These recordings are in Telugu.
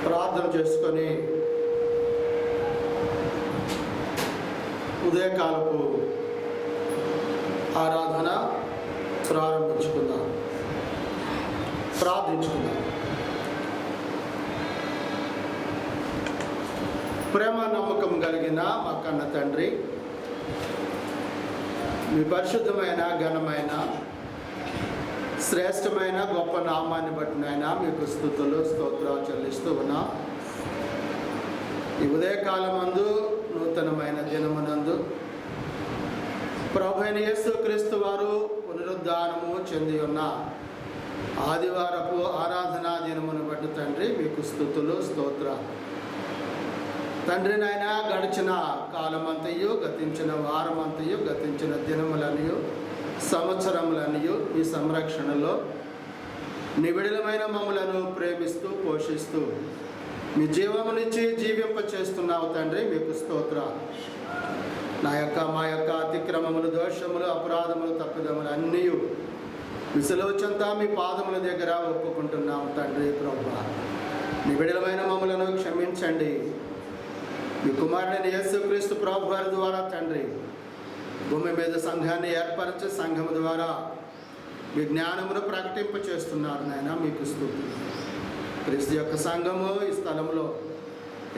ప్రార్థన చేసుకొని ఉదయకాలపు ఆరాధన ప్రారంభించుకుందాం. ప్రార్థించుకుందాం. ప్రేమ నమ్మకం కలిగిన మా కన్న తండ్రి, మీ పరిశుద్ధమైన ఘనమైన శ్రేష్టమైన గొప్ప నామాన్ని బట్టి నాయనా మీకు స్తుతులు స్తోత్రాలు చెల్లిస్తూ ఉన్నా. ఈ ఉదయకాలమందు నూతనమైన దినమునందు ప్రభువైన యేసుక్రీస్తు వారు పునరుద్ధానము చెంది ఉన్న ఆదివారపు ఆరాధనా దినమును బట్టి తండ్రి మీకు స్తుతులు స్తోత్రాలు. తండ్రి నాయన, గడిచిన కాలమంతయు, గతించిన వారమంతయు, గతించిన దినములనియు సంవత్సరములనియు మీ సంరక్షణలో నిబిడలమైన మమ్మలను ప్రేమిస్తూ పోషిస్తూ మీ జీవమునిచ్చి జీవింపచేస్తున్నావు తండ్రి, మీకు స్తోత్రాలు. మా యొక్క అతిక్రమములు, దోషములు, అపరాధములు, తప్పిదములు అన్నీ విసులోచంతా మీ పాదముల దగ్గర ఒప్పుకుంటున్నాము తండ్రి. ప్రభువా, నిబిడలమైన మమ్మలను క్షమించండి. మీ కుమారుడైన యేసుక్రీస్తు ప్రభు వారి ద్వారా తండ్రి భూమి మీద సంఘాన్ని ఏర్పరచి సంఘము ద్వారా మీ జ్ఞానమును ప్రకటింప చేస్తున్నారు నాయన, మీకు స్తుతి. క్రీస్తు యొక్క సంఘము ఈ స్థలంలో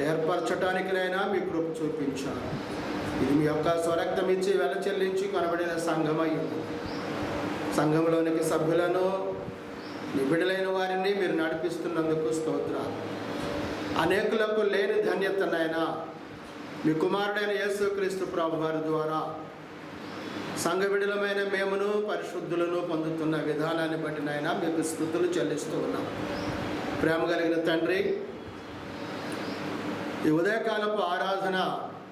ఏర్పరచడానికి నైనా మీ కృప చూపించారు. ఇది మీ యొక్క స్వరక్తం ఇచ్చి వెల చెల్లించి కొనబడిన సంఘమై ఉంది. సంఘంలోనికి సభ్యులను, నిబిడలైన వారిని మీరు నడిపిస్తున్నందుకు స్తోత్రాలు. అనేకులకు లేని ధన్యతనైనా మీ కుమారుడైన యేసుక్రీస్తు ప్రభు వారి ద్వారా సంఘ బిడ్డలమైన మేమును పరిశుద్ధులను పొందుతున్న విధానాన్ని బట్టి నాయనా మీకు స్తుతులు చెల్లిస్తూ ఉన్నాం. ప్రేమ కలిగిన తండ్రి, ఈ ఉదయకాలపు ఆరాధన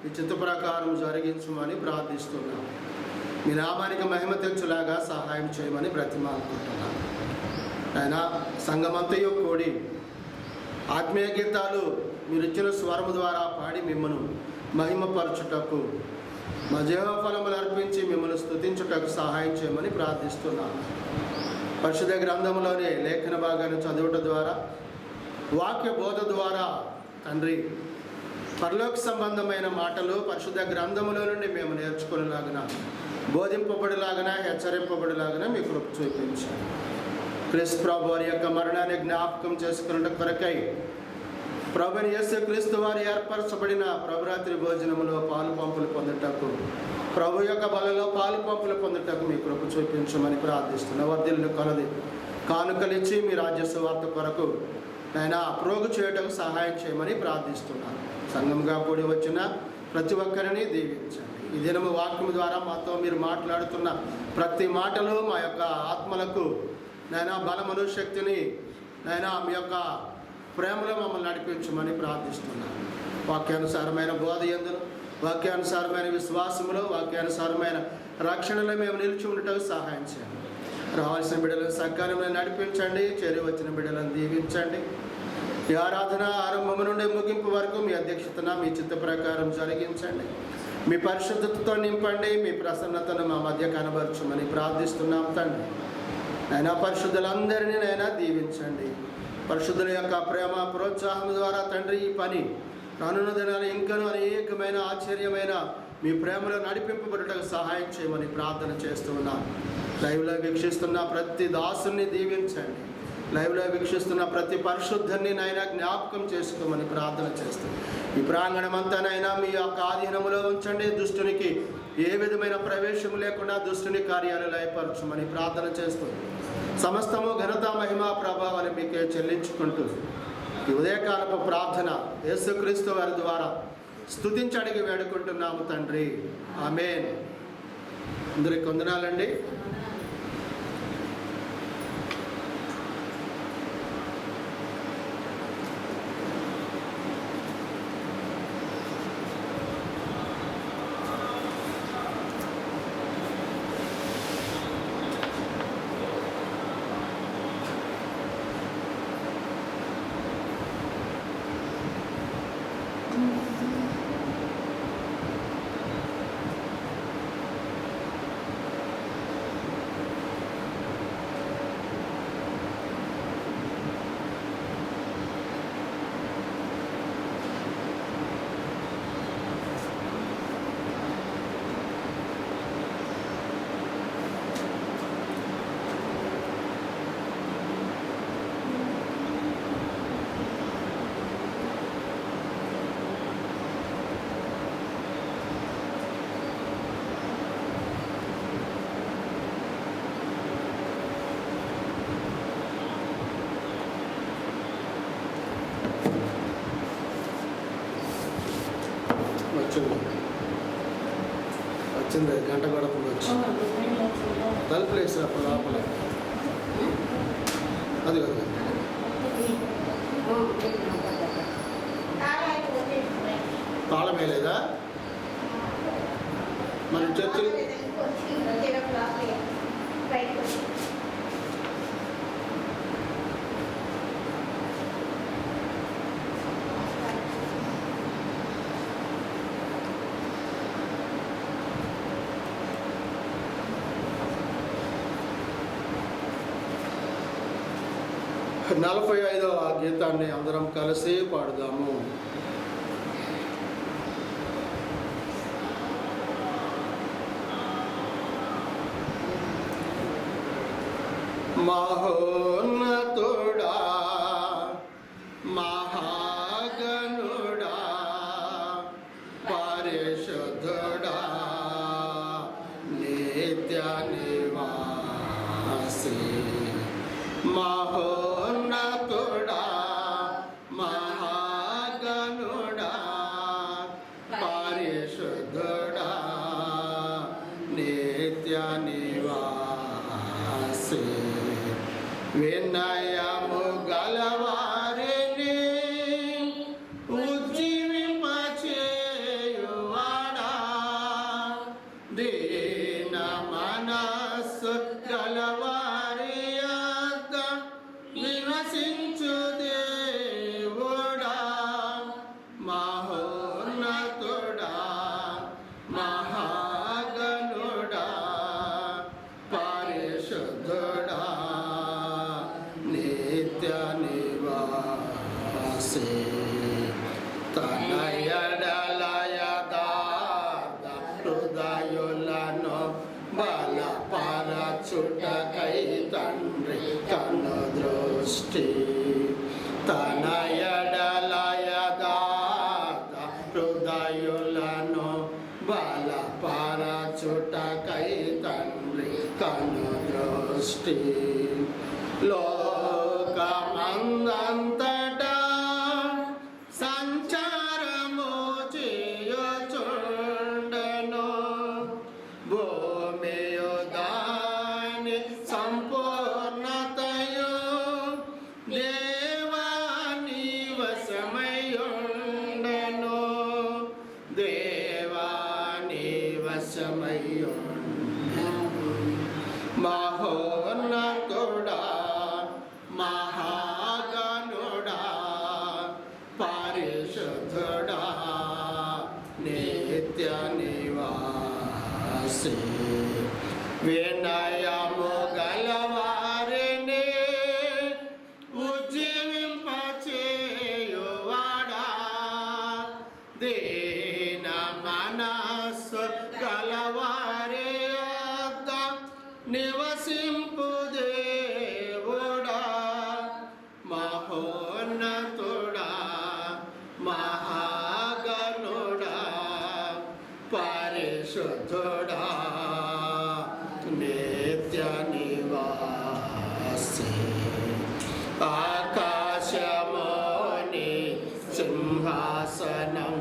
ఈ చిత్త ప్రకారం జరిగించమని ప్రార్థిస్తున్నాం. మీ నామానికి మహిమ తెచ్చులాగా సహాయం చేయమని బ్రతిమాలుకుంటున్నాం. ఆయన సంఘమంతయు కూడి ఆత్మీయ గీతాలు మీరు ఇచ్చిన స్వరము ద్వారా పాడి మిమ్మను మహిమపరచుటకు, మా జీవఫలములు అర్పించి మిమ్మల్ని స్తుతించుటకు సహాయం చేయమని ప్రార్థిస్తున్నాను. పరిశుద్ధ గ్రంథంలోని లేఖన భాగాన్ని చదువుట ద్వారా, వాక్య బోధ ద్వారా తండ్రి పరలోక సంబంధమైన మాటలు పరిశుద్ధ గ్రంథములో నుండి మేము నేర్చుకునేలాగిన, బోధింపబడిలాగిన, హెచ్చరింపబడిలాగిన మీ కృప చూపించారు. క్రీస్తు ప్రభు వారి యొక్క మరణాన్ని జ్ఞాపకం చేసుకున్నట్టు కొరకై ప్రభువైన యేసుక్రీస్తు వారు ఏర్పరచబడిన ప్రభురాత్రి భోజనములో పాలు పంపులు పొందుటకు, ప్రభు యొక్క బలలో పాలు పంపులు పొందుటకు మీ కృప చూపించమని ప్రార్థిస్తున్న వర్ధిల్లు కొలది కానుకలిచ్చి మీ రాజ్య సువార్త కొరకు ఆయన ప్రోగు చేయటకు సహాయం చేయమని ప్రార్థిస్తున్నాను. సంఘంగా కూడి వచ్చిన ప్రతి ఒక్కరిని దీవించండి. ఈ దినము వాక్యము ద్వారా మాతో మీరు మాట్లాడుతున్న ప్రతి మాటలు మా యొక్క ఆత్మలకు నైనా బలమును, శక్తిని నైనా మీ యొక్క ప్రేమలో మమ్మల్ని నడిపించమని ప్రార్థిస్తున్నాను. వాక్యానుసారమైన బోధ యందును, వాక్యానుసారమైన విశ్వాసములో, వాక్యానుసారమైన రక్షణలో మేము నిలిచి ఉండటం సహాయం చేయండి. రావాల్సిన బిడ్డలను సకాలంలో నడిపించండి. చేరి వచ్చిన బిడ్డలను దీవించండి. ఈ ఆరాధన ఆరంభం నుండి ముగింపు వరకు మీ అధ్యక్షతన మీ చిత్త ప్రకారం జరిగించండి. మీ పరిశుద్ధతతో నింపండి. మీ ప్రసన్నతను మా మధ్య కనబరచమని ప్రార్థిస్తున్నాం తండ్రి. నైనా పరిశుద్ధులందరినీ నైనా దీవించండి. పరిశుద్ధుల యొక్క ప్రేమ ప్రోత్సాహం ద్వారా తండ్రి ఈ పని రానున్న దినాలు ఇంకనూ అనేకమైన ఆశ్చర్యమైన మీ ప్రేమలో నడిపింపబడటకు సహాయం చేయమని ప్రార్థన చేస్తూ ఉన్నాను. లైవ్లో వీక్షిస్తున్న ప్రతి దాసుని దీవించండి. లైవ్లో వీక్షిస్తున్న ప్రతి పరిశుద్ధాన్ని నైనా జ్ఞాపకం చేసుకోమని ప్రార్థన చేస్తాం. ఈ ప్రాంగణమంతానైనా మీ యొక్క ఆధీనములో ఉంచండి. దుష్టునికి ఏ విధమైన ప్రవేశం లేకుండా దుష్టుని కార్యాలు లయపరచమని ప్రార్థన చేస్తుంది. సమస్తము ఘనత, మహిమ, ప్రభావాలు మీకే చెల్లించుకుంటూ ఈ ఉదయకాలపు ప్రార్థన యేసుక్రీస్తు వారి ద్వారా స్తుతించి అడిగి వేడుకుంటున్నాము తండ్రి. ఆమేన్. అందరికి వందనాలండి. వచ్చింది, గంట గడపలు వచ్చి తలుపులు వేసి అప్పుడు లోపల అది కదా తాళం వేయలేదా మన చర్చిలు? నలభై 45వ గీతాన్ని అందరం కలిసి పాడుదాము. మహోన్నతుడా మహాగణుడా పరిశుద్ధుడా నిత్య నివాసి మహోన్నతుడా మహాగణుడా పరిశుద్ధుడా నిత్య నివాసి వినయము గలవారిని ఉజ్జీవింపచేయువాడా దీన మనస్సు గలవారి యొద్ద నివసించు దేవుడా మహోన్నతుడా మహాగణుడా పరిశుద్ధుడా నిత్య నివాసి తన ఎడల యథార్థ హృదయులను బలపరచుటకై తండ్రి కను దృష్టి తన ఎడల యథార్థ హృదయులను బలపరచుటకై తండ్రి కను దృష్టి లోకమందంతటా సంచారము చేయుచుండెను భూమియు దాని సంపూర్ణతయు దేవా నివసమయుండెను దేవా నివసమయుండెను మహోన్నతుడా మహాగణుడా పరిశుద్ధుడా నిత్య నివాసి వినయము గలవారిని ఉజ్జీవింపచేయువాడా దీన మనస్సు గలవారి యొద్ద నివసింపు దేవుడా మహోన్నతుడా మహాగణుడా పరిశుద్ధుడా నిత్య నివాసి ఆకాశమోని సింహాసనం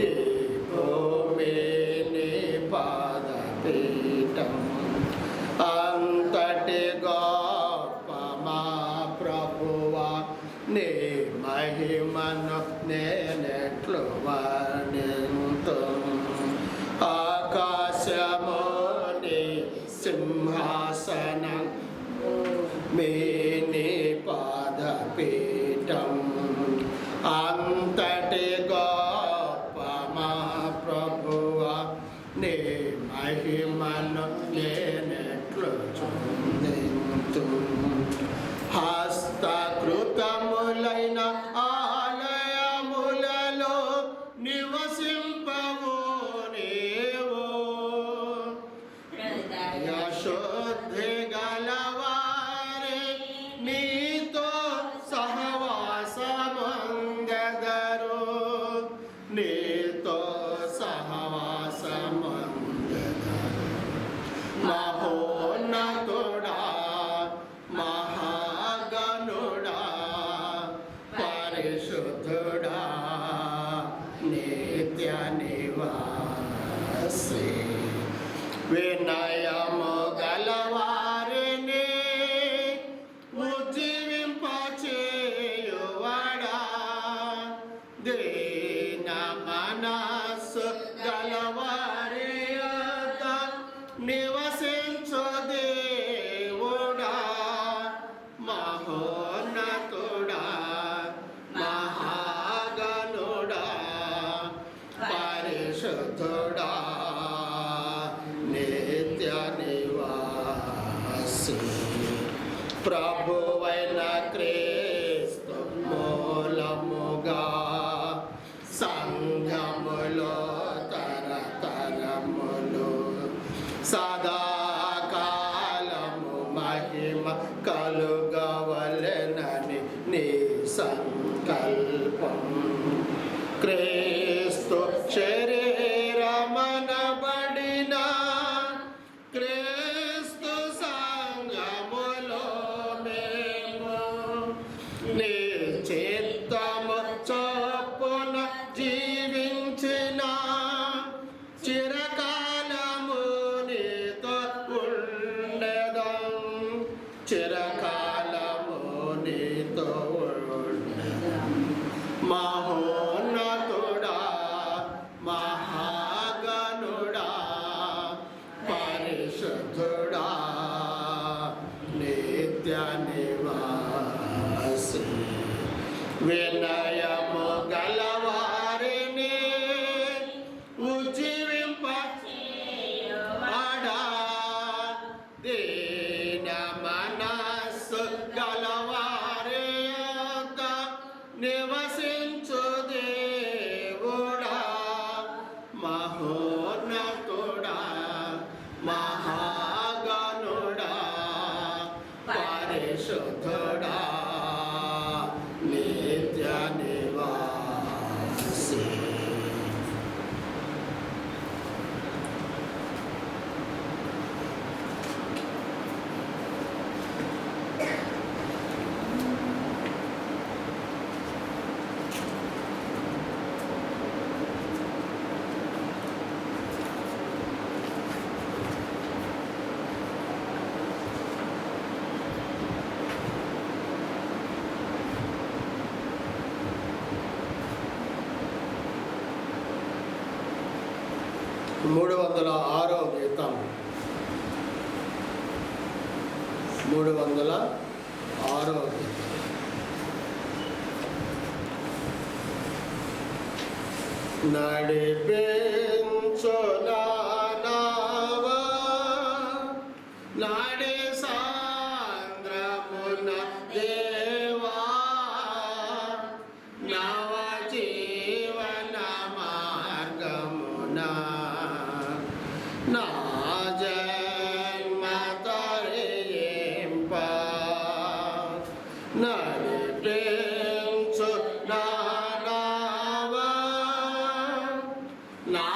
ఈ భూమిని పాదపీఠం అంతటి గొప్ప మా ప్రభువా నీ మహిమను నేనెట్లు వర్ణింతు ఆకాశమోని సింహాసనం మేని పాదపీఠం అంతటి గొప్ప మా ప్రభువా నీ మహిమను నేనెట్లు చూందింతు హస్తకృతములైన ఆలయములలో నివసింపవు నీవు యశోద్ధి గలవారి నీతో సహవాసమందెదరు నీతో సహవాసమందెదరు మహోన్నతుడా మహాగణుడా పరిశుద్ధుడా నిత్య నివాసి నివసించు దేవుడా, మహోన్నతుడా, మహాగణుడా, పరిశుద్ధుడా, నిత్య నివాసి, ప్రభువైన క్రీస్తు మూలముగా సంఘములో తరతరములు సదాకాలము మహిమ కలుగవలెనని నీ సంకల్పం. క్రీస్తు శరీరమనబడిన క్రీస్తు సంఘములో మేము నీ చిత్తము చొప్పున జీవించిన చిరకాలము నీతో ఉండెదం, చిరకాలము నీతో ఉండెదం. మహోన్నతుడా, మహాగణుడా, పరిశుద్ధుడా, నిత్య నివాసి, వినయము గలవారిని ఉజ్జీవింపచేయువాడా, దీన మనస్సు గలవారి యొద్ద నివసించు దేవుడా, మహోన్నతుడా, మహాగణుడా, పరిశుద్ధుడా, నిత్య నివాసి. మూడు 306వ గీతం, 306వ గీతం. నడిపించు నావా నాడి సాంద్రమున దేవా, నవ జీవన మార్గమున నా జన్మ తరింప, నడిపించు నావా నా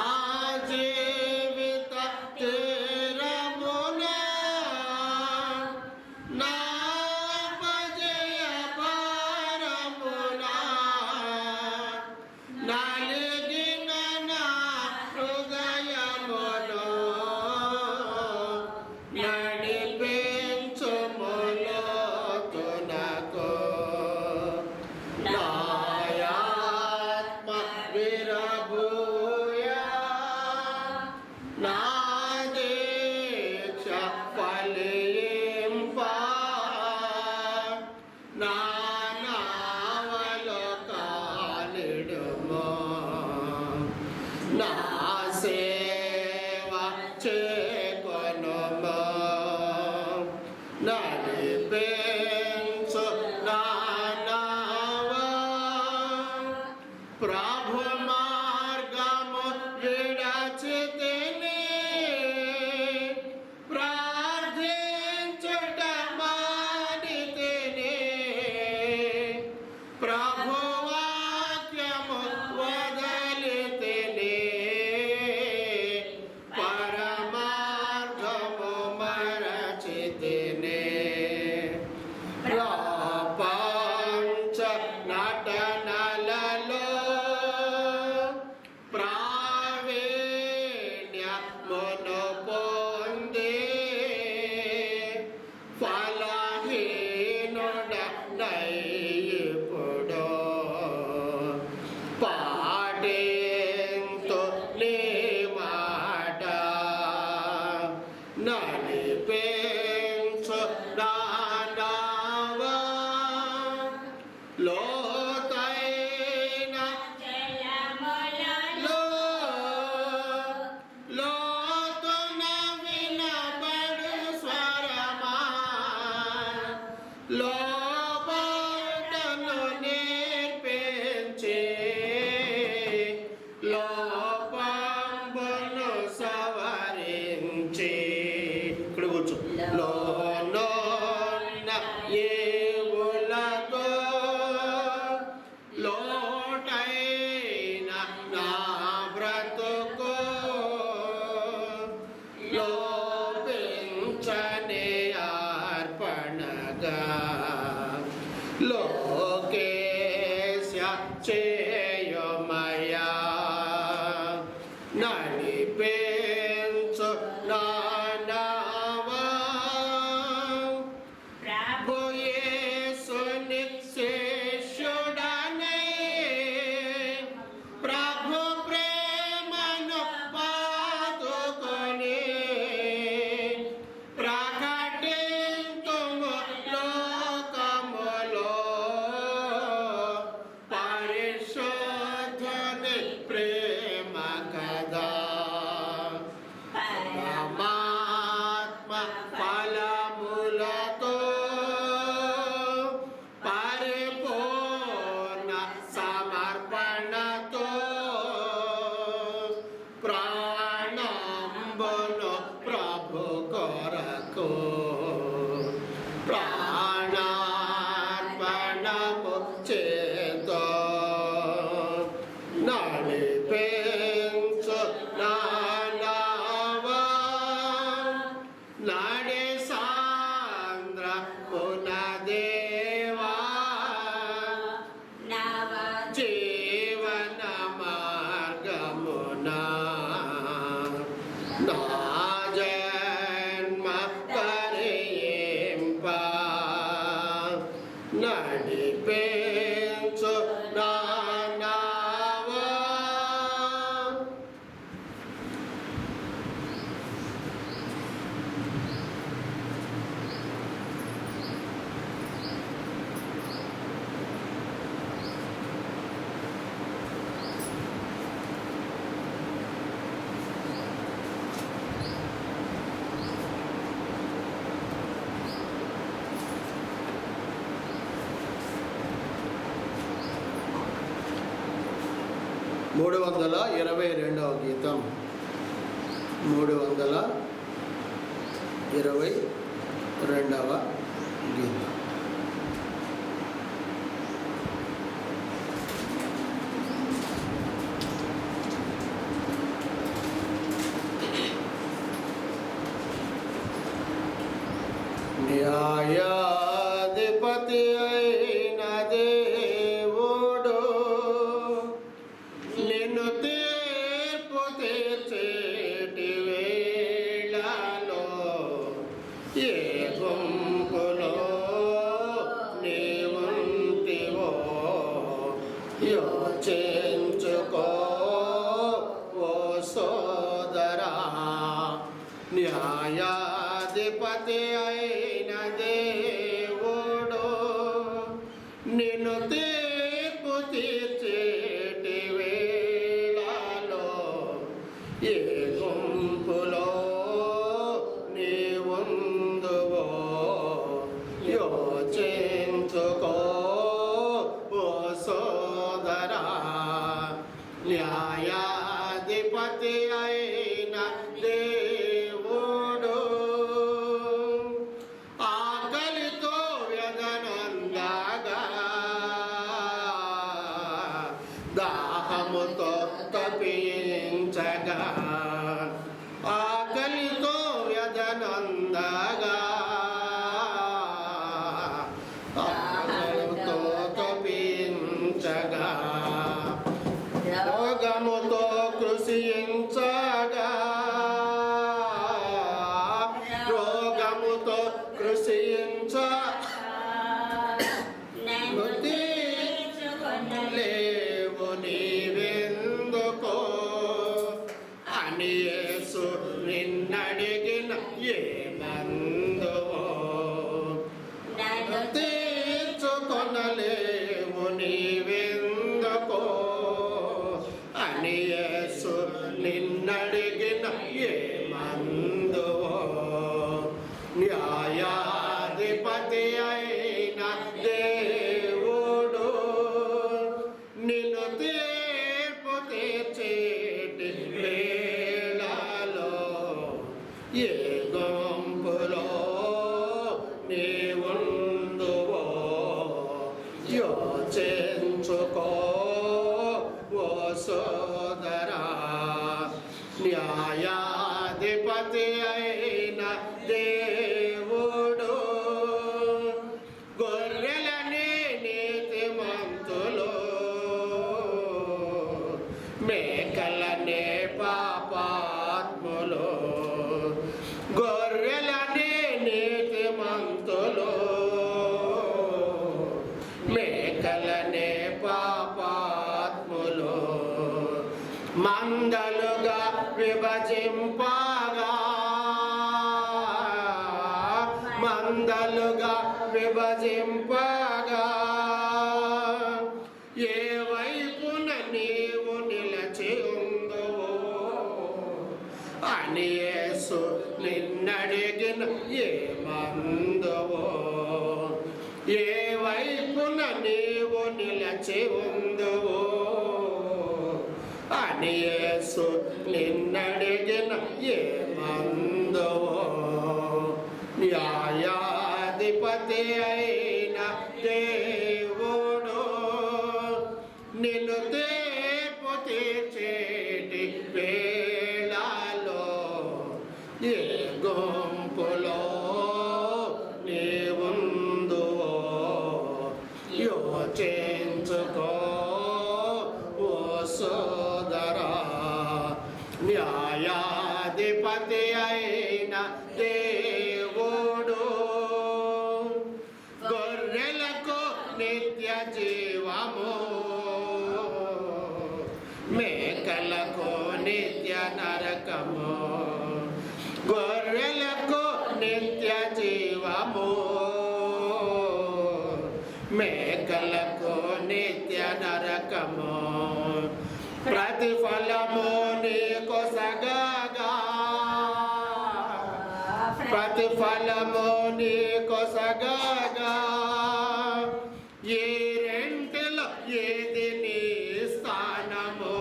జీవిత తీరమున, నడిపించు నా నావా లోతైన జలములలో లోతున వినబడు స్వరమా లోపటను నేర్పించి లోపంబును సవరించి ఇక్కడ కూర్చో లోన ఏవులతో లోటైన నా బ్రతుకు లోపించని అర్పణగా లోకేశ చేయమయా నడిపించు నా నావా ప్రభు యేసుని శిష్యుడనై ప్రభు ప్రేమను పాదుకొని ప్రకటింతుము లోకములో పరిశుద్ధుని ప్రేమ కదా పరమాత్మ ఫలములతో పరిపూర్ణ సమర్పణతో ప్రాణంబును ప్రభు కొరకు ప్రాణార్పణము చేతో నడిపించు నా నావా నడి సాంద్ర పునదేవా జీవన మార్గమునా నా జన్మ కరియింప నడిపించు నా నావా మూడు 322వ గీతం 322వ గీతం న్యాయాధిపతి అయిన దేవుడు నిన్ను తీర్పు తీర్చేటి వేళలో ఏ గుంపులో నీవుంటివో యోచించుకో ఓ సోదరా న్యాయాధిపతి అయిన దేవుడు నిన్ను తీర్పు తీర్చేటి వేళలో ఏ గుంపులో నీవుందువో యోచించుకో ఓ సోదరా న్యాయాధిపతి అయిన దేవుడు ఆకలితో వ్యధనందగా దాహముతో తపించగా ఆకలితో వ్యధనందగా ఆకలితో తపించగా రోగముతో కృషించగా రోగముతో కృషించ లేవు నీవెందుకో అని యేసు నిన్నడిగిన ఏమ న్యాయాధిపతి అయిన దేవుడు నిన్ను తీర్పు తీర్చేటి వేళలో ఏ గుంపులో నీవుందువో యోచించుకో ఓ సోదరా. న్యాయాధిపతి అయిన దేవుడు గొర్రెలని నీతిమంతులు మేకలనే పాపాత్ములు. గొర్రెలని నీతిమంతులు మేకలనే పాపాత్ములు. మందలుగా విభజింపగా మందలుగా విభజింపగా ఏ వైపున నీవు నిలచి ఉందువో అని యేసు నిన్నడిగిన ఏ మందువో. ఏ వైపున నీవు నిలచి ఉందువో అని యేసు నిన్నడిగిన ఏ మందువో. న్యాయాధిపతి అయిన దేవుడు నిన్ను తీర్పు తీర్చేటి వేళలో ఏ గుంపులో నీవుందువో యోచించుకో ఓ సోదరా. న్యాయాధిపతి అయిన దేవుడు గొర్రెలకు నిత్య జీవము మేకలకు నిత్య నరకము. గొర్రెలకు నిత్య జీవము మేకలకు నిత్య నరకము. ప్రతిఫలము నీకొసగగా ప్రతిఫలము నీకొసగగా ఈ రెంటిలో ఏది నీ స్థానము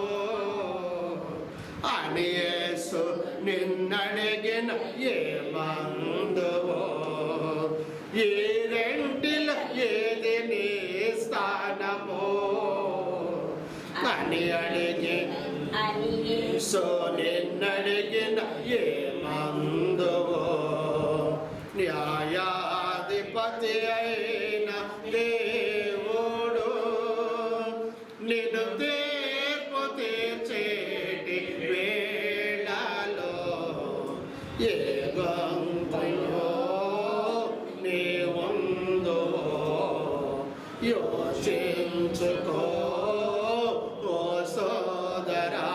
అని యేసు నిన్నడిగిన ఏ మందువో. ఈ రెంటిలో ఏది నీ స్థానము అని అడిగి యేసు నిన్నడిగిన ఏ మందువో. న్యాయాధిపతి అయిన దేవుడు నిన్ను తీర్పు తీర్చేటి వేళలో ఏ గంతులో నీవుందువో యోచించుకో ఓ సోదరా.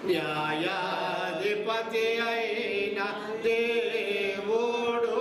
న్యాయాధిపతి అయిన దేవుడు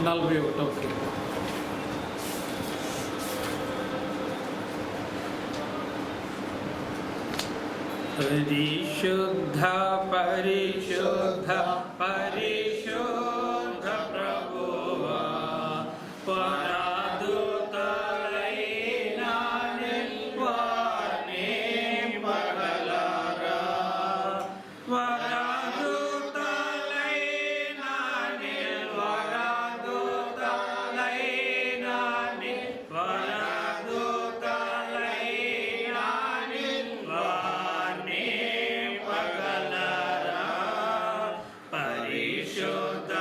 నలభై ఒకటో పరిశుద్ధ పరిశుద్ధ పరిశుద్ధ ప్రభువా పరాదుతలైన నిల్వానే పగలరా. వరాదుతలైన నిల్వరాదుతలైన నిల్వరాదుతలైన నిల్వానే పగలరా. పరిశుద్ధ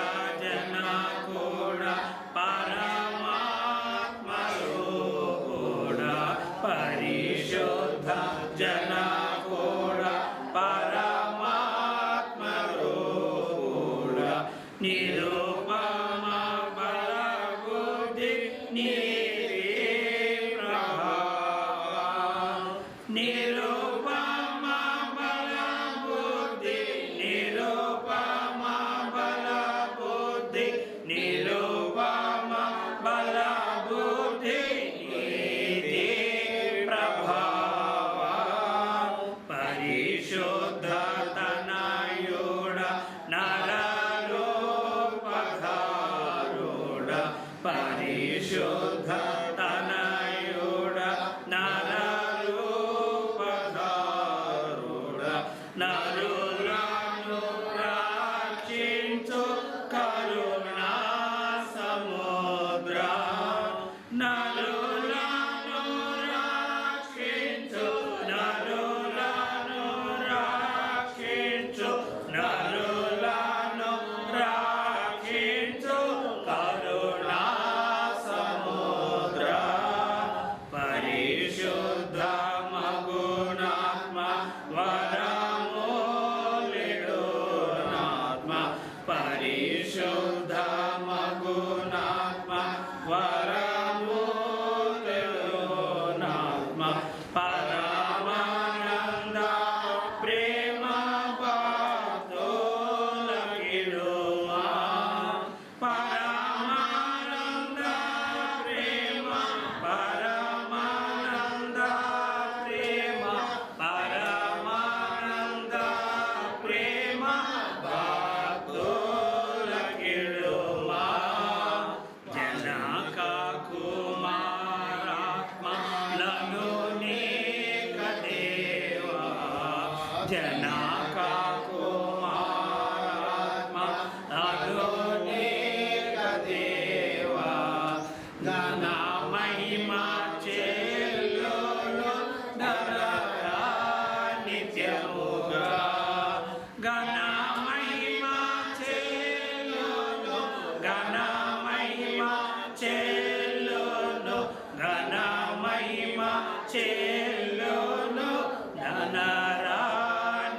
చెల్లును ధనరా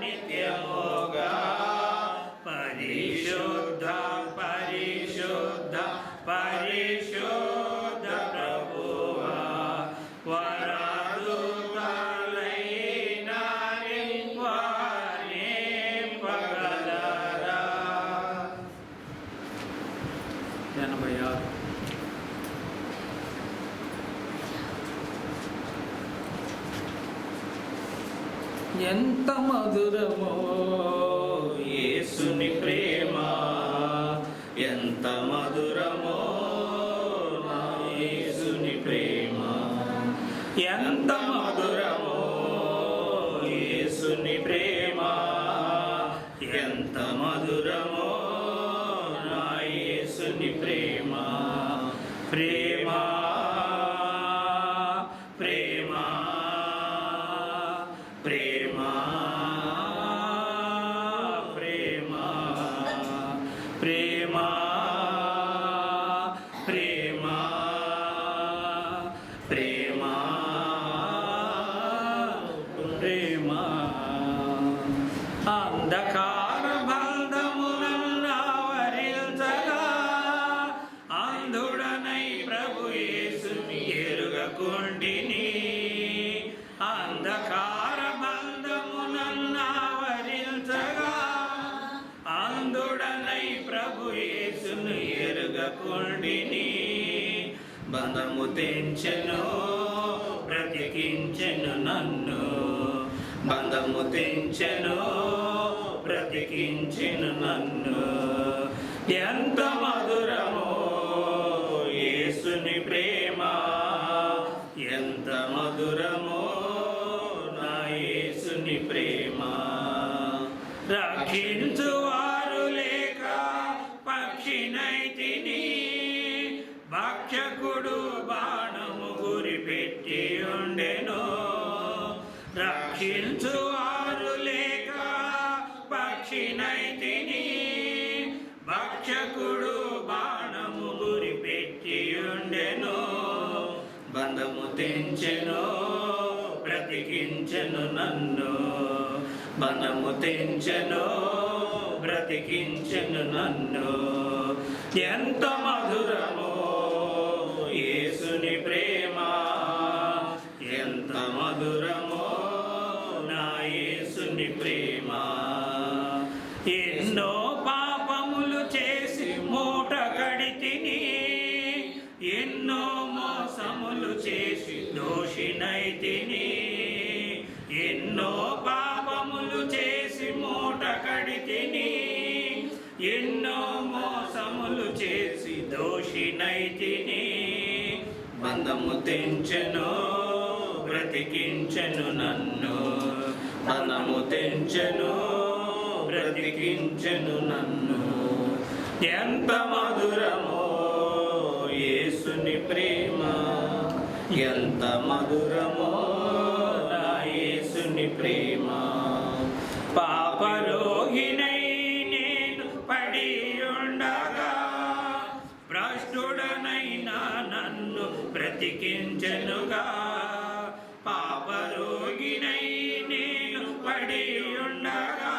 నిత్యముగా. పరిశుద్ధ పరిశుద్ధ పరిశుద్ధ ప్రభువా, వరదూతలైన నింపగలరా. 86. ఎంత మధురమో యేసుని ప్రేమ, ఎంత మధురమో నా యేసుని ప్రేమ. ఎంత మధురమో యేసుని ప్రేమ, ఎంత మధురమో నా యేసుని ప్రేమ. ప్రేమ ప్రేమ ప్రేమ ప్రేమ ప్రేమ ప్రేమ ప్రేమ ప్రేమ. అంధకార బంధములన్నావరించగా, అంధుడనై ప్రభు యేసుని ఎరుగకుండిని. అంధకార బంధములన్నావరించగా, అంధుడనై ప్రభు యేసును ఎరుగకుండిని. బంధము తెంచెను బ్రతికించెను నన్ను, బంధము తెంచెను బ్రతికించెను నన్ను. ఎంత మధురమో యేసుని ప్రేమ, ఎంత మధురమో నా యేసుని ప్రేమ. రక్షించువారు లేక పక్షినైతిని, భక్షకుడు బాణము గురిపెట్టి ఉండెను. రక్షించువారు లేక పక్షినైతిని, భక్షకుడు బాణము గురిపెట్టి ఉండెను. బంధము తెంచెను బ్రతికించెను నన్ను, బంధము తెంచెను బ్రతికించెను నన్ను. ఎంత మధురమో యేసుని ప్రేమ, ఎంత మధురమో నా యేసుని ప్రేమ. ఎన్నో పాపములు చేసి మూట కడితిని, ఎన్నో మోసములు చేసి దోషినైతిని. ఎన్నో పాపములు చేసి మూట కడితిని, ఎన్నో మోసములు చేసి దోషినైతిని. బంధము తెంచెను బ్రతికించెను నన్ను, బంధము తెంచెను బ్రతికించెను నన్ను. ఎంత మధురమో యేసుని ప్రేమ, ఎంత మధురమో నా యేసుని ప్రేమ. పాపరోగినై నేను పడి ఉండగా, భ్రష్టుడనైనా నన్ను బ్రతికించెనుగా. పాపరోగినై నేను పడి ఉండగా,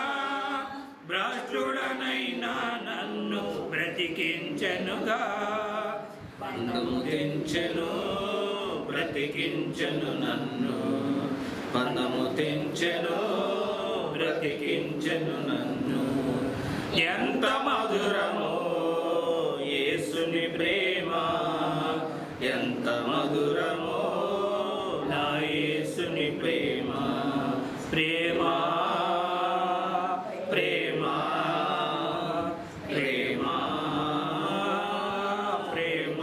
భ్రష్టుడనైనా నన్ను బ్రతికించెనుగా. బంధము తెంచెను బ్రతికించెను నన్ను, బంధము తెంచెను బ్రతికించెను నన్ను. ఎంత మధురమో యేసుని ప్రేమ, ఎంత మధురమో నా యేసుని ప్రేమ. ప్రేమ ప్రేమ ప్రేమ ప్రేమ.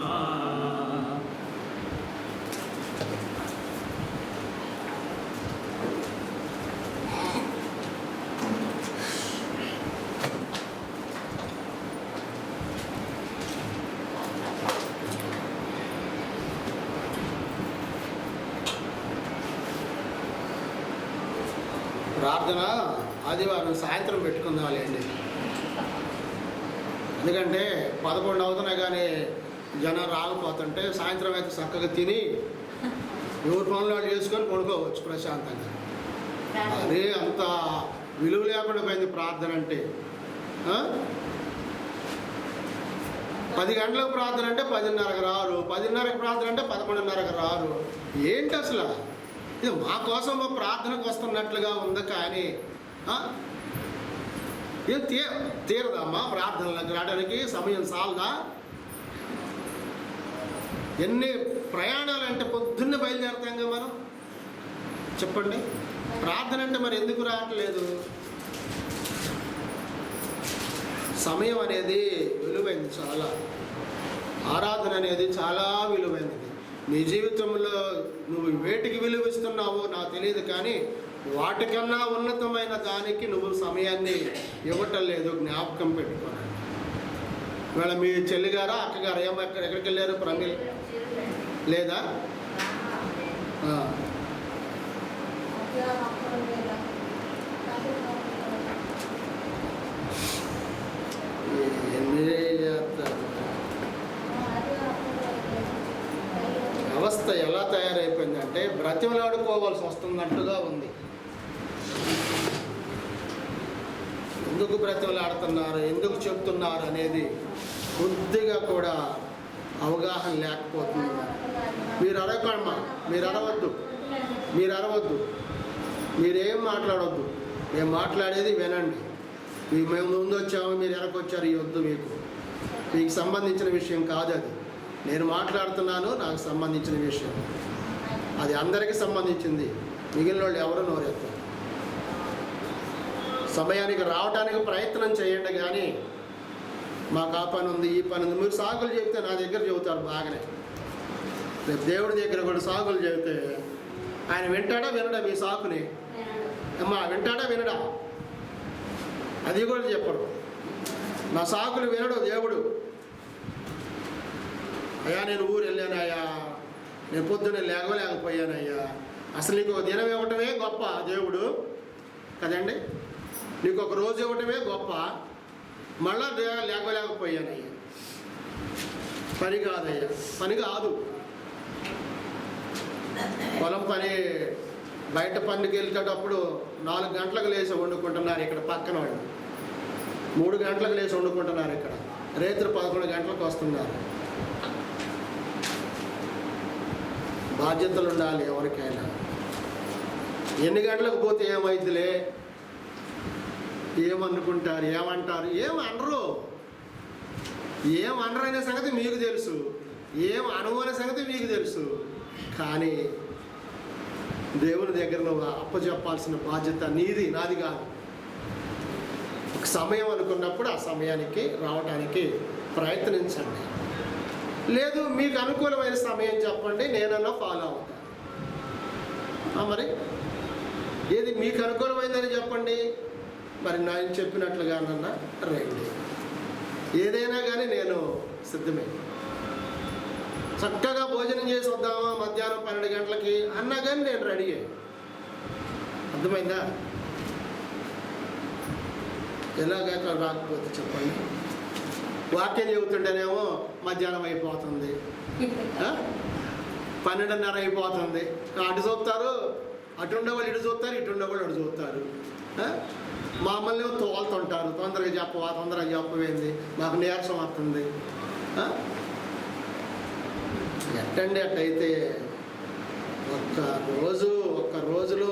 ప్రార్థన ఆదివారం సాయంత్రం పెట్టుకుందాంలేండి. ఎందుకంటే 11 అవుతున్నా కానీ జనం రాకపోతుంటే సాయంత్రం అయితే చక్కగా తిని ఎవరి పనులు వాళ్ళు చేసుకొని కొనుక్కోవచ్చు ప్రశాంతంగా. అదే అంత విలువ లేకుండా పోయింది ప్రార్థన అంటే. 10 గంటలకు ప్రార్థన అంటే 10:30కి రారు, 10:30కి ప్రార్థన అంటే 11:30కి రారు. ఏంటి అసలు? ఇది మా కోసం మా ప్రార్థనకు వస్తున్నట్లుగా ఉంది, కానీ ఏం తీరదమ్మా ప్రార్థనలకు రావడానికి సమయం చాలదా? ఎన్ని ప్రయాణాలు అంటే పొద్దున్నే బయలుదేరుతాం కదా మనం, చెప్పండి. ప్రార్థన అంటే మరి ఎందుకు రావట్లేదు? సమయం అనేది విలువైంది, చాలా. ఆరాధన అనేది చాలా విలువైనది. నీ జీవితంలో నువ్వు వేటికి విలువిస్తున్నావో నాకు తెలియదు, కానీ వాటికన్నా ఉన్నతమైన దానికి నువ్వు సమయాన్ని ఇవ్వటం లేదు. జ్ఞాపకం పెట్టుకోవాలి. ఇవాళ మీ చెల్లిగారా అక్కగారు ఎక్కడికి వెళ్ళారు? ప్రమిల్ లేదా? వ్యవస్థ ఎలా తయారైపోయిందంటే బ్రతిమలాడుకోవాల్సి వస్తున్నట్టుగా ఉంది. ఎందుకు బ్రతిమలాడుతున్నారు, ఎందుకు చెప్తున్నారు అనేది కొద్దిగా కూడా అవగాహన లేకపోతుంది. మీరు అడగమ్మా, మీరు అరవద్దు, మీరేం మాట్లాడవద్దు. మేము మాట్లాడేది వినండి. మేము ముందు వచ్చాము, మీరు వెనకొచ్చారు, ఈ వద్దు. మీకు సంబంధించిన విషయం కాదు అది. నేను మాట్లాడుతున్నాను, నాకు సంబంధించిన విషయం. అది అందరికీ సంబంధించింది. మిగిలిన వాళ్ళు ఎవరు నోరెత్తారు. సమయానికి రావడానికి ప్రయత్నం చేయండి, కానీ మాకు ఆ పని ఉంది, ఈ పని ఉంది. మీరు సాకులు చెబితే నా దగ్గర చెబుతారు బాగానే. రేపు దేవుడి దగ్గర కూడా సాకులు చెబితే ఆయన వింటాడా వినడా? మీ సాకుని అమ్మా వింటాడా వినడా? అది కూడా చెప్పరు. నా సాకులు వినడు దేవుడు. అయ్యా నేను ఊరు వెళ్ళానయ్యా, నేను పొద్దున్నే లేకపోయానయ్యా. అసలు నీకు ఒక దినం ఇవ్వటమే గొప్ప దేవుడు కదండి. నీకు ఒక రోజు ఇవ్వటమే గొప్ప. మళ్ళా లేకపోయానయ్యా. పని కాదయ్యా, పని కాదు. పొలం పని బయట పనికి వెళ్తేటప్పుడు 4 గంటలకు లేచి వండుకుంటున్నారు ఇక్కడ పక్కన వాళ్ళు. 3 గంటలకు లేచి వండుకుంటున్నారు ఇక్కడ. రేత్రి 11 గంటలకు వస్తున్నారు. బాధ్యతలు ఉండాలి ఎవరికైనా. ఎన్ని గంటలకు పోతే ఏమైందిలే, ఏమనుకుంటారు, ఏమంటారు, ఏమనరు. అనే సంగతి మీకు తెలుసు, అనే సంగతి మీకు తెలుసు. కానీ దేవుని దగ్గర నువ్వు అప్పచెప్పాల్సిన బాధ్యత నీది, నాది కాదు. ఒక సమయం అనుకున్నప్పుడు ఆ సమయానికి రావడానికి ప్రయత్నించండి. లేదు మీకు అనుకూలమైన సమయం చెప్పండి, నేనన్నా ఫాలో అవుతాను. మరి ఏది మీకు అనుకూలమైందని చెప్పండి, మరి నేను చెప్పినట్లుగానన్నా రండి. ఏదైనా కానీ నేను సిద్ధమే. చక్కగా భోజనం చేసి వద్దామా మధ్యాహ్నం 12 గంటలకి అన్నా కానీ నేను రెడీ. అర్థమైందా? ఎలాగ రాకపోతే చెప్పండి. వాక్యం చెబుతుంటేనేమో మధ్యాహ్నం అయిపోతుంది, 12:30 అయిపోతుంది. అటు చూస్తారు, అటు ఉండేవాళ్ళు ఇటు చూస్తారు, ఇటు ఉండేవాళ్ళు అటు చూస్తారు. మమ్మల్ని తోలుతుంటారు, తొందరగా చెప్పవా, తొందరగా చెప్పవేంది, మాకు నీరసం వస్తుంది. ఎట్టండి అట్టయితే ఒక్క రోజులో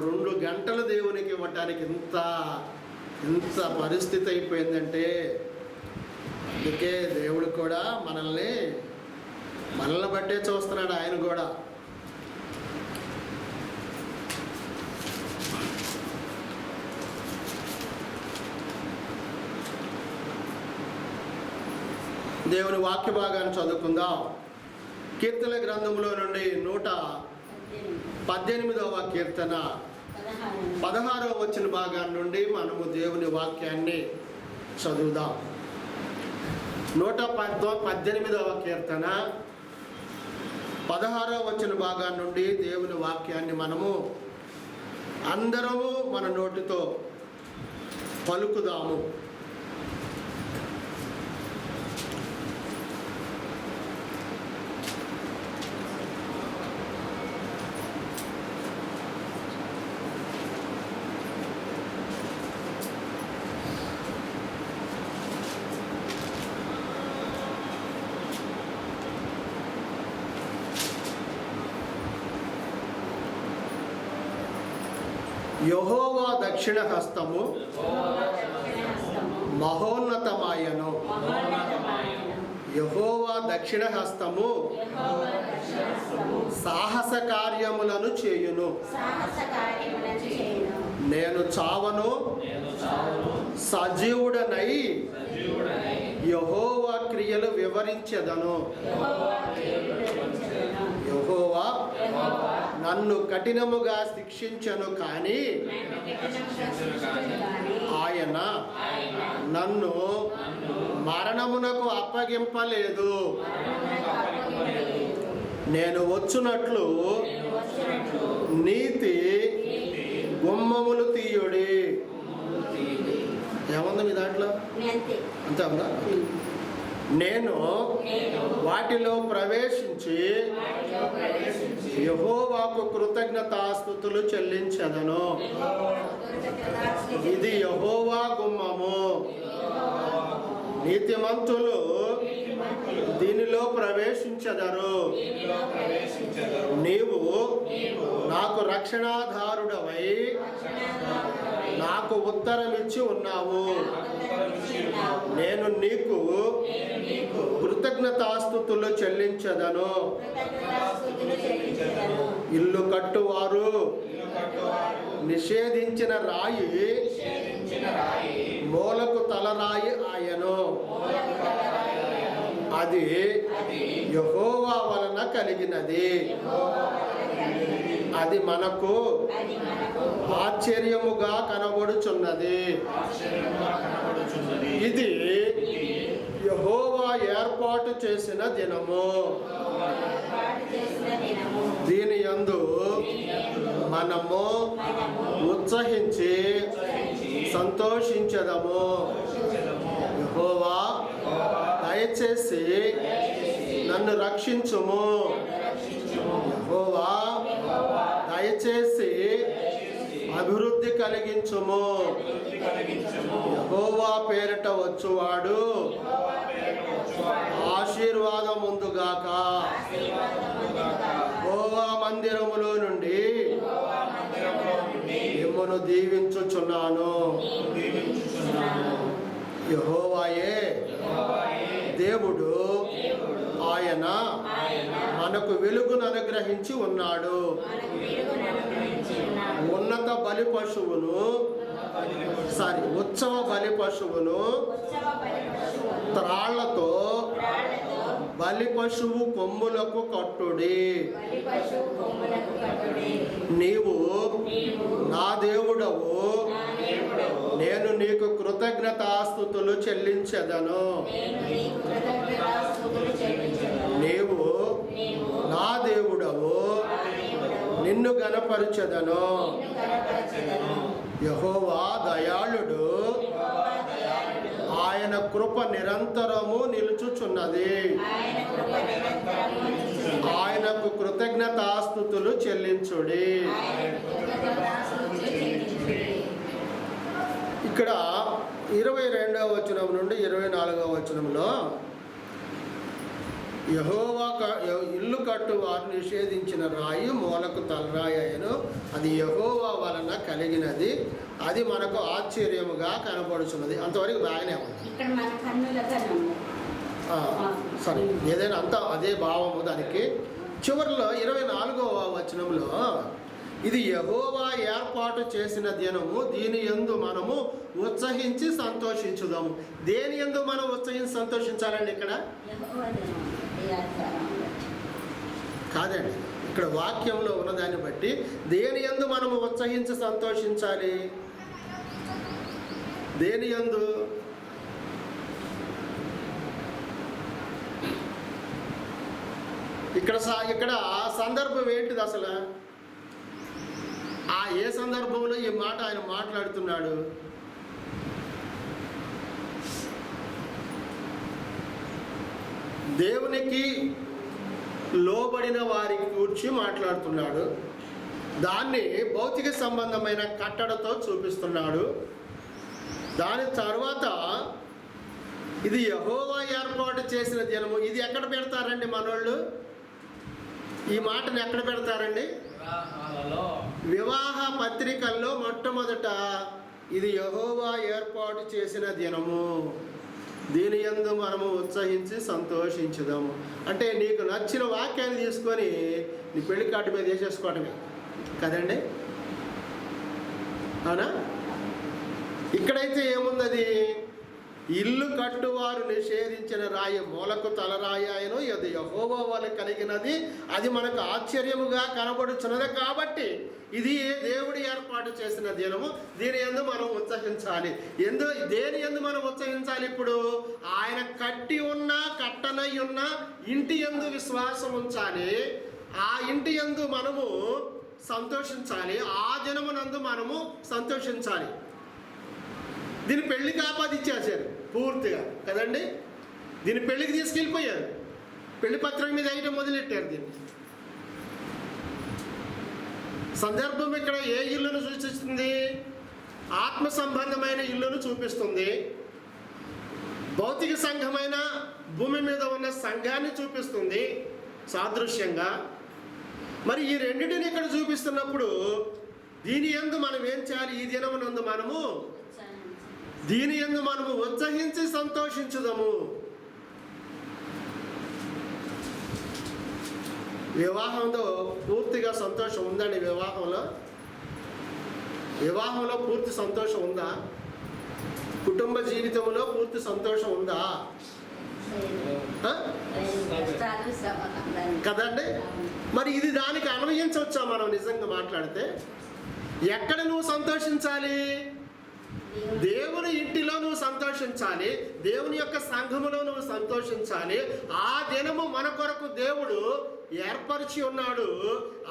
2 గంటలు దేవునికి ఇవ్వటానికి ఎంత పరిస్థితి అయిపోయిందంటే, అందుకే దేవుడు కూడా మనల్ని బట్టే చూస్తున్నాడు. ఆయన కూడా దేవుని వాక్య భాగాన్ని చదువుకుందాం. కీర్తన గ్రంథంలో నుండి 118వ కీర్తన 16వ వచన భాగాన్ని నుండి మనము దేవుని వాక్యాన్ని చదువుదాం. 118వ కీర్తన 16వ వచన భాగాన్ని నుండి దేవుని వాక్యాన్ని మనము అందరము మన నోటితో పలుకుదాము. యెహోవా దక్షిణ హస్తము మహోన్నతమాయను. యెహోవా దక్షిణ హస్తము సాహస కార్యములను చేయును. నేను చావను, సజీవుడనై యెహోవా క్రియలు వివరించెదను. యెహోవా నన్ను కఠినముగా శిక్షించను, కానీ ఆయన నన్ను మరణమునకు అప్పగింపలేదు. నేను వచ్చునట్లు నీతి గుమ్మములు తీయుడి. ఏముంది మీ దాంట్లో? అంతే ఉందా? నేను వాటిలో ప్రవేశించి యెహోవాకు కృతజ్ఞతాస్తుతులు చెల్లించెదను. ఇది యెహోవా గుమ్మము. నీతిమంతులు దీనిలో ప్రవేశించెదరు. నీవు నాకు రక్షణాధారుడవై నాకు ఉత్తరమిచ్చి ఉన్నావు. నేను నీకు కృతజ్ఞతాస్తుతులు చెల్లించెదను. ఇల్లు కట్టువారు నిషేధించిన రాయి మూలకు తలరాయి ఆయను. అది యెహోవా వలన కలిగినది. అది మనకు ఆశ్చర్యముగా కనబడుచున్నది. ఇది యెహోవా ఏర్పాటు చేసిన దినము. దీని యందు మనము ఉత్సహించి సంతోషించదము. యెహోవా దయచేసి నన్ను రక్షించుము. యెహోవా దయచేసి అభివృద్ధి కలిగించుము. యెహోవా పేరిట వచ్చువాడు ఆశీర్వాదం ముందుగాక. యెహోవా మందిరములో నుండి మిమ్మును దీవించుచున్నాను. యెహోవాయే దేవుడు, ఆయన మనకు వెలుగును అనుగ్రహించి ఉన్నాడు. ఉన్నత బలి పశువును ఉత్సవ బలి పశువును త్రాళ్లతో బలి పశువు కొమ్ములకు కట్టుడి. నీవు నా దేవుడవు, నేను నీకు కృతజ్ఞతాస్తుతులు చెల్లించెదను. నీవు నా దేవుడవు, నిన్ను గణపరచెదను. యెహోవా దయాళుడు, ఆయన కృప నిరంతరము నిలుచుచున్నది. ఆయనకు కృతజ్ఞతాస్తుతులు చెల్లించుడి. ఇక్కడ 22వ వచనం నుండి 24వ వచనంలో యెహోవా ఇల్లు కట్టు వారు నిషేధించిన రాయి మూలకు తలరాయి అయ్యను. అది యెహోవా వలన కలిగినది. అది మనకు ఆశ్చర్యముగా కనబడుచున్నది. అంతవరకు బాగానే ఉంది. సరే, ఏదైనా అంతా అదే భావము దానికి. చివరిలో 24వ వచనంలో ఇది యెహోవా ఏర్పాటు చేసిన దినము, దీని యందు మనము ఉత్సహించి సంతోషించుదాము. దేని యందు మనం ఉత్సహించి సంతోషించాలండి? ఇక్కడ కాదండి, ఇక్కడ వాక్యంలో ఉన్నదాన్ని బట్టి దేని యందు మనము ఉత్సహించి సంతోషించాలి? దేని యందు? ఇక్కడ సందర్భం ఏంటిది అసలు? ఏ సందర్భంలో ఈ మాట ఆయన మాట్లాడుతున్నాడు? దేవునికి లోబడిన వారికి గురించి మాట్లాడుతున్నాడు. దాన్ని భౌతిక సంబంధమైన కట్టడతో చూపిస్తున్నాడు. దాని తర్వాత ఇది యెహోవా ఏర్పాటు చేసిన దినము. ఇది ఎక్కడ పెడతారండి మనోళ్ళు? ఈ మాటను ఎక్కడ పెడతారండి? వివాహ పత్రికల్లో మొట్టమొదట ఇది యెహోవా ఏర్పాటు చేసిన దినము, దీని యందు మనము ఉత్సహించి సంతోషించుదాము. అంటే నీకు నచ్చిన వాక్యాన్ని తీసుకొని నీ పెళ్లి కార్డు మీద వేసేసుకోవటమే కదండి, అవునా? ఇక్కడైతే ఏముంది? ఇల్లు కట్టువారు నిషేధించిన రాయి మూలకు తలరాయి అయినో అది యెహోవా వలె కలిగినది, అది మనకు ఆశ్చర్యముగా కనబడుచున్నది. కాబట్టి ఇది దేవుడు ఏర్పాటు చేసిన దినము, దీని యందు మనం ఉత్సహించాలి. దేని యందు మనం ఉత్సహించాలి? ఇప్పుడు ఆయన కట్టి ఉన్న కట్టనై ఉన్న ఇంటి యందు విశ్వాసం ఉంచాలి. ఆ ఇంటి యందు మనము సంతోషించాలి. ఆ దినమునందు మనము సంతోషించాలి. దీని పెళ్లికి ఆపాదించేశారు పూర్తిగా కదండి. దీని పెళ్లికి తీసుకెళ్ళిపోయారు, పెళ్లి పత్రం మీద వేయటం మొదలెట్టారు. దీన్ని సందర్భం ఇక్కడ ఏ ఇల్లును సూచిస్తుంది? ఆత్మ సంబంధమైన ఇల్లును చూపిస్తుంది. భౌతిక సంఘమైన భూమి మీద ఉన్న సంఘాన్ని చూపిస్తుంది సాదృశ్యంగా. మరి ఈ రెండింటిని ఇక్కడ చూపిస్తున్నప్పుడు దీని యందు మనం ఏం చేయాలి? ఈ దినమునందు మనము దీని యందు మనము ఉత్సహించి సంతోషించుదాము. వివాహంలో పూర్తిగా సంతోషం ఉందండి. వివాహంలో పూర్తి సంతోషం ఉందా? కుటుంబ జీవితంలో పూర్తి సంతోషం ఉందా? కదండి. మరి ఇది దానికి అన్వయించవచ్చా? మనం నిజంగా మాట్లాడితే ఎక్కడ నువ్వు సంతోషించాలి? దేవుని ఇంటిలో నువ్వు సంతోషించాలి, దేవుని యొక్క సంఘములో నువ్వు సంతోషించాలి. ఆ దినము మన కొరకు దేవుడు ఏర్పరిచి ఉన్నాడు.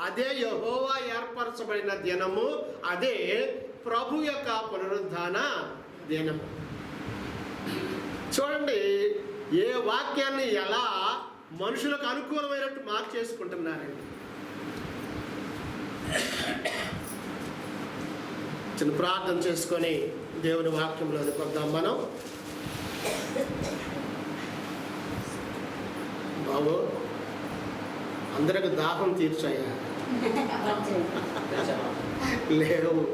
అదే యెహోవా ఏర్పరచబడిన దినము, అదే ప్రభు యొక్క పునరుద్ధాన దినము. చూడండి ఏ వాక్యాన్ని ఎలా మనుషులకు అనుకూలమైనట్టు మార్చేసుకుంటున్నారండి. చిన్న ప్రార్థన చేసుకొని దేవుని వాక్యంలోని కొద్దాం మనం. బాబు అందరికి దాహం తీర్చాయా? లేవు.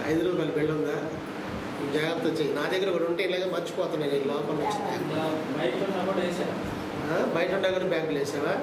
5 రూపాయలు బిళ్ళ ఉందా? జాగ్రత్త చెయ్యి. నా దగ్గర కూడా ఉంటే ఇలాగే మర్చిపోతున్నాయి. నేను లోపల నుంచి బయట ఉండగా బ్యాగులు వేసావా?